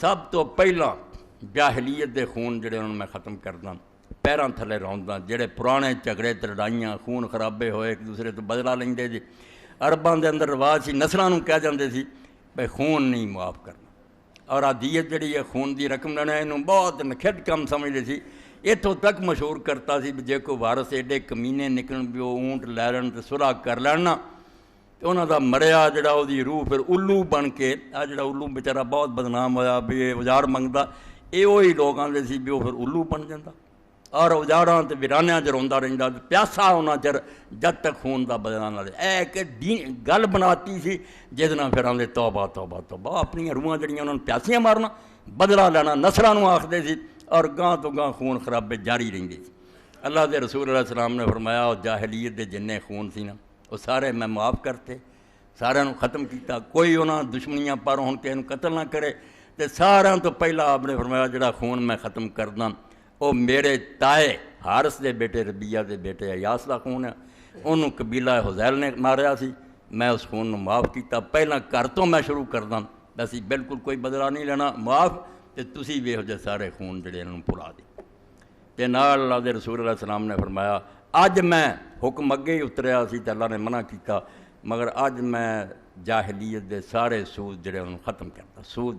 سب تو پہلا جاہلیت دے خون جڑے انہوں میں ختم کردا، پیراں تھلے روندا، جڑے پرانے جھگڑے تے لڑائیاں خون خرابے ہوئے ایک دوسرے تو بدلا لیندے جی۔ عرباں دے اندر رواج سی، نسلاں نوں کہہ جاندے سی بھئی خون نہیں معاف کرنا، اور عادیت جڑی ہے خون دی رقم لینا اینوں بہت نکھٹ کم سمجھدے سی۔ اتوں تک مشہور کرتا سی جے کوئی وارث ایڈے کمینے نکلن بھی وہ اونٹ لے لین تے صلح کر لین نا، تو انہوں دا مریا جڑا وہ دی روح پھر الو بن کے، آ جڑا الو بیچارہ بہت بدنام ہویا بھی اجاڑ منگدا، یہ وہی لوگ آندے سی بھی وہ پھر الو بن جاندا اور اجاڑاں تے ویرانیاں چ روندا رہندا، پیاسا ہونا چر جد تک خون دا بدلا نہ لے۔ اے کہ گل بناتی سی جس نال پھر آندے توبہ توبہ توبہ، اپنی روحاں جڑیاں انہوں نے پیاسیاں مارنا، بدلا لینا نسلاں نوں آکھدے سی، اور گاں تو گاں خون خرابے جاری رہندے سی۔ اللہ دے رسول علیہ السلام نے فرمایا وہ جاہلیت دے جننے خون سی نا وہ سارے میں معاف کرتے، سارے ختم کیتا، کوئی انہاں دشمنیاں پر ہون کہ انہوں قتل نہ کرے، تے سارے تو پہلا آپ نے فرمایا جڑا خون میں ختم کردا وہ میرے تائے حارث دے بیٹے ربیہ دے بیٹے ایاس دا خون ہے، انہوں قبیلہ حذیل نے ماریا سی، میں اس خون نو معاف کیتا، پہلا گھر تو میں شروع کردا، اسی بالکل کوئی بدلہ نہیں لینا، معاف، تے تسی بھی ہو جے سارے خون جڑے انہوں بھلا دے۔ تے نال اللہ دے رسول علیہ السلام نے فرمایا اج میں حکم اگے ہی اتریا سی تے اللہ نے منع کیتا، مگر اج میں جاہلیت دے سارے سود جڑے انہوں ختم کرتا، سود